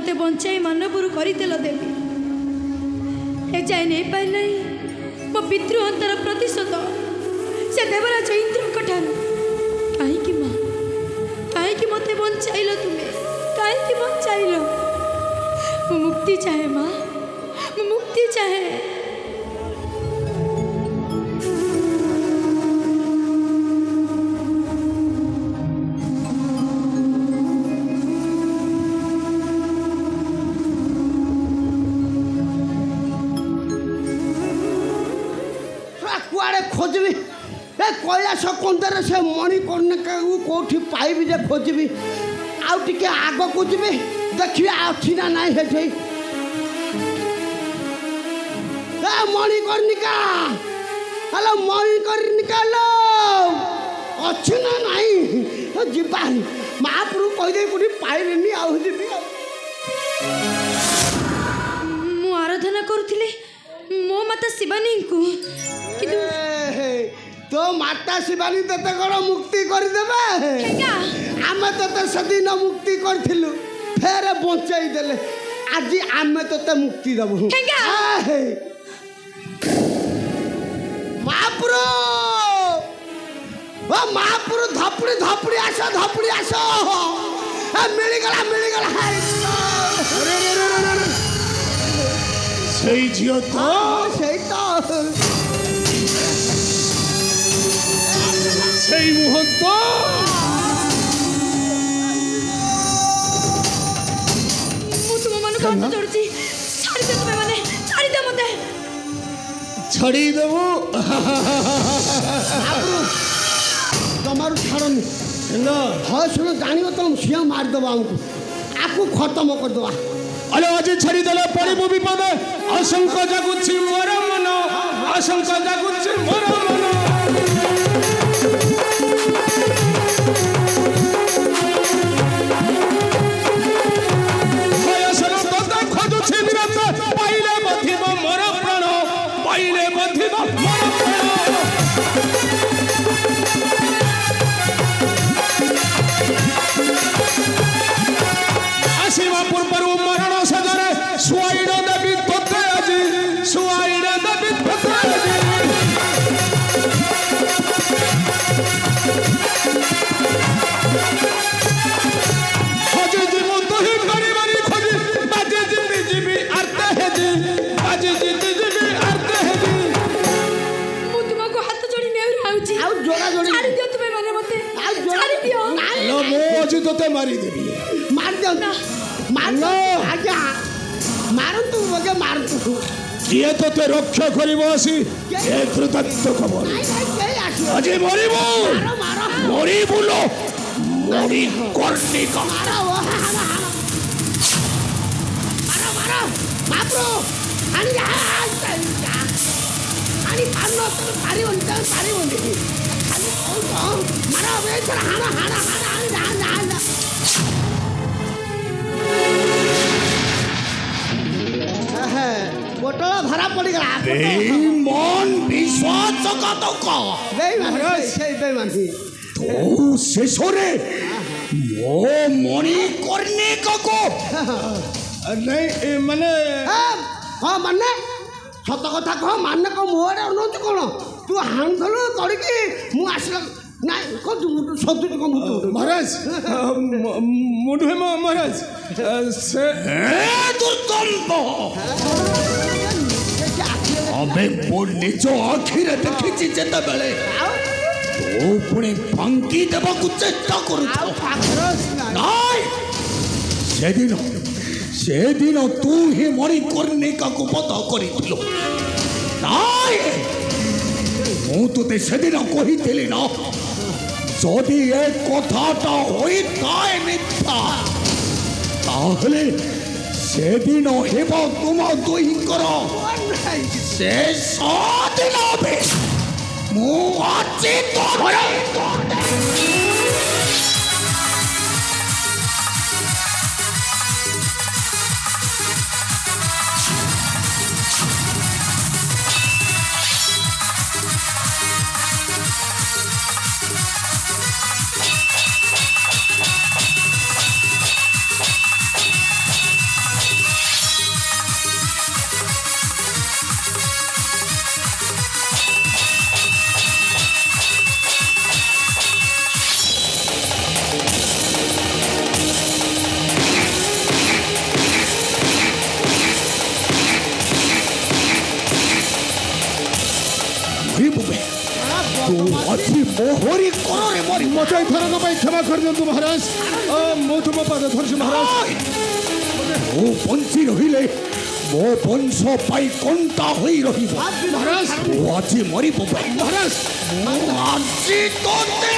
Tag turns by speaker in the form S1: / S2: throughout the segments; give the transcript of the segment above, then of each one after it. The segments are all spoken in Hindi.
S1: मते बंचाई मानवपुर करदेल देवी ए जाए नहीं पाइल मो पितृ अंतर प्रतिशोध से देवराज इंद्र कहीं माँ कहीं मते बंचाइल तुम्हें कहीं बंचाइल मु मुक्ति चाहे माँ मु मुक्ति चाहे
S2: खोजबी ए कैलाश कंदर से मणिकर्णिका कौटी पाइबी जे खोजबी आउ टिके आग को जीबी देखबी अछि ना नाही हेठै ए मणिकर्णिका हेलो मणिकर्णिका लो अछि ना नाही जीबा महाप्रभु कहि दे कोठी पाइलेनी आउ जीबी
S1: मु आराधना करूथिले मो माता शिवानी को
S2: तो माता शिवानी ते कौन मुक्ति करदेबे आम तो सेदिन मुक्ति करूँ फेर बचाई देले आज आम तो मुक्ति देबू महापुर धपड़ी धपड़ी आस मिलगला
S3: सही झियो तो
S2: सही तो
S3: सही मुहूर्त
S1: तुम मन को जोड़ची छाड़ी दे तुम्हें माने छाड़ी दे मते
S3: छड़ी देबो
S2: तमारू छाड़नी हाँ सुनो जानियो तुम सिया मार देबा हमको आपको खत्म कर देबा
S3: अरे आज छड़ी देले पड़िबो विपद असंख्य जागुछि मोर मन असंख्य जागुछि मोर मन तो मारी देबी
S2: मार दो ना मार दो आजा मारो तू मगे मार तू
S3: किए तो ते रक्षा करिवो आसी ए कृतज्ञ खबर अजे मरिबो मारो मारो मरि बुलो मरि करनी का
S2: मारो मारो बापरो आनी आनी पानो तो पारी होता पारी होती खाली मारो बेचारा हाना हाना हाना बोतल भरा पड़ गया
S3: बेईमान विश्वासघातक
S2: बेईमानी
S3: तो शेषरे मो मणिकर्णिका को नहीं माने
S2: हाँ माने सत कथा कह माने को मुहरे अनुच कौन तू हाणु तड़की मु आसला नहीं को सदु को
S3: महाराज मुंडे महाराज से दुर्गंध अबे बोल निजो आखिर देखि जेता बेले तो पुणी पंकी देबा को चेष्टा करू नहीं सेदिन तू ही मणिकर्णिका को पता करिथिलो नहीं मु तोते सेदिन कहिथिली ना যদি এই কথাটা হইতায় মিথ্যা তাহলে সেদিন হেব তোমার দুইঙ্কর শেষ দিন হবে মু আছি তোর আজি মোহরি করে মরি
S4: मते थरक भाई क्षमा कर दियंतु महाराज मो तुम पाद धरछु महाराज
S3: ओ बंची रहिले मो वंश पाई कंटा होई रहिबो
S4: महाराज
S3: ओ আজি मरिबो
S4: महाराज
S3: আজি तोते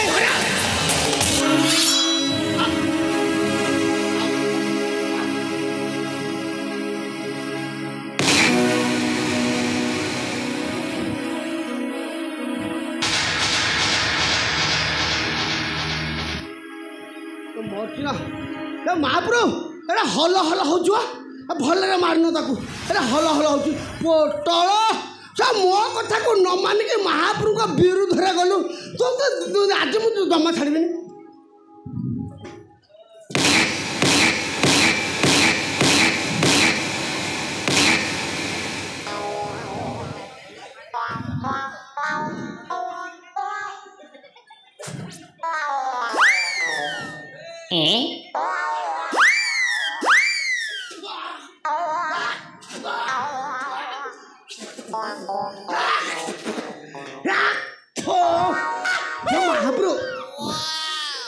S2: महाप्रभु एटा हल हल हो भलरे मारन ताकू एटा हल हल हो पोटल मो कथा को न मानिक महाप्रभु का विरुद्ध गलु तो आज मुझे जमा छाड़बी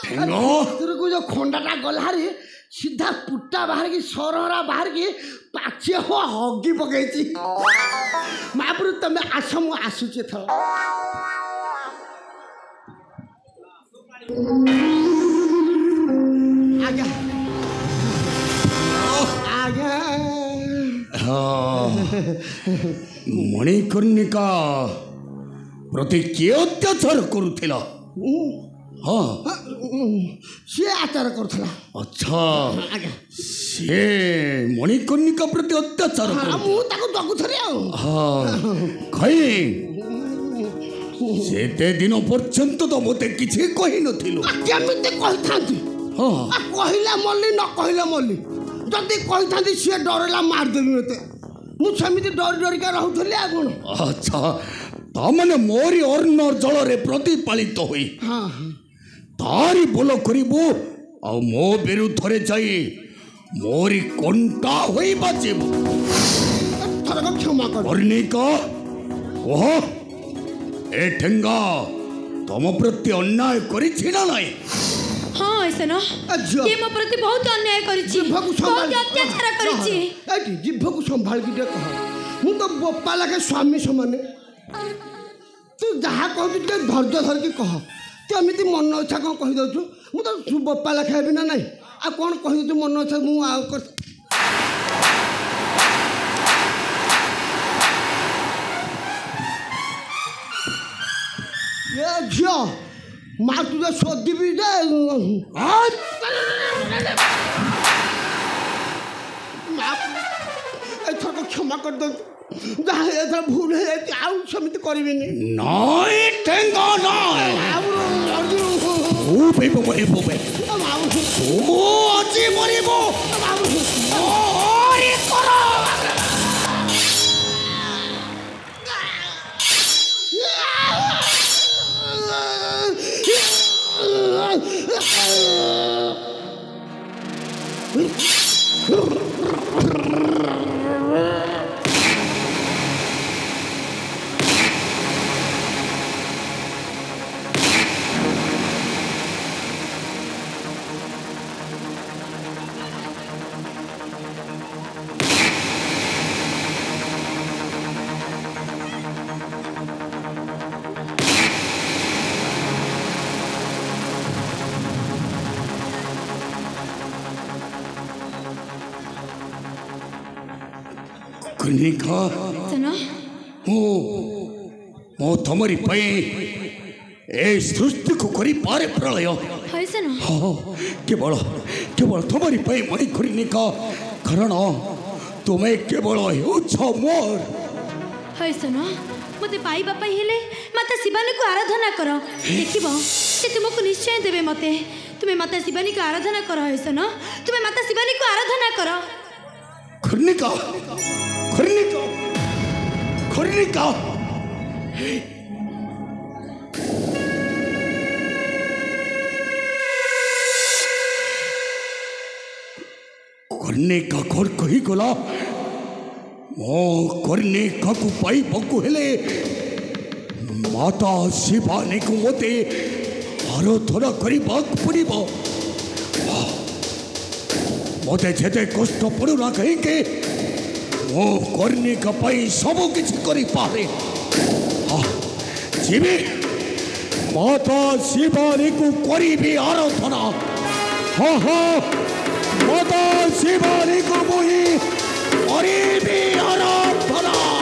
S2: महाप्रभु को जो खंडाटा गलारी सीधा पुट्टा बाहर की सरहरा बाहर की पाचे हो हगी पकई महाप्रभु तमें आस मु आसुचे थर आज्ञा आज्ञा
S3: मणिकर्णिका प्रति किए अत्याचार करुथिला हाँ
S2: सी आचार करथला
S3: अच्छा से मणिकर्णिका प्रति अत्याचार
S2: मु ताको जगुथरे
S3: हाँ कई सेते दिन पर्यंत तो मते किछि कहि नथिलु
S2: केमिते कहि थांती
S3: हाँ
S2: कहिला मल्ली न कहिला मल्ली जदि कहि थांती सी डरला मार देबी मते मु समिति डर डर के रहउथले आ कोन
S3: अच्छा तामने मोरी अर्ण जल रे प्रतिपालित होई
S2: हाँ
S3: तारी बोल करिबो आ मो विरुद्ध रे जाई मोरी कंटा होई बाजेबो
S2: थरक क्षमा कर
S3: कर्णिका ओह ए ठेंगा तुम प्रति अन्याय करिछि ना नहीं
S1: हाँ ऐसा ना
S2: अच्छा।
S1: ये मो प्रति बहुत अन्याय करिछि
S2: जिभ्भा को
S1: बहुत
S2: संभाल
S1: अत्याचार करिछि
S2: एटी जिभ्भा को संभाल के कह मु तो बोपा लागे स्वामी समान तू जहाँ कहू ते धैर्य धर के कह तू एमती मन इच्छा कौन कही दौचु मु तो बोपा लाखे भी ना नहीं आ कौन कही दौचु मन इच्छा मु आ ये झियो मार तुझे सोदी भी दे एथर क्षमा कर दो जहाँ एथर भूल है आउ समिति करबिनी
S3: नहीं ठेंगा नहीं ओ बेबो बेबो बे ओ আজি मरिबो ओरे करो कर्णिका
S1: सुनो
S3: मो तमरी पई ए सृष्टि को करी पारे प्रलय
S1: है सुनो
S3: हाँ केवल केवल तमरी पई मई कर्णिका कारण तुम्हें केवल हेउछ मोर
S1: है सुनो मते पाइबा पाई हेले माता शिवानी को आराधना करो देखिबो से तुमको निश्चय देबे मते तुम्हें माता शिवानी को आराधना करो है सुनो तुम्हें माता शिवानी को आराधना करो
S3: कर्णिका कर्णिका कर्णिका कर्णिका घर कही गला मो कर्णिका को पाई बकु हेले माता शिवानी को मते आराधना करबाक पड़िब मते जेते कष्ट पड़ुना कहीं मो कर्णिका पाई सब किछि करि पारे जीवी माता शिवानी को करी आराधना हाँ हाँ माता शिवानी को मुही करी आराधना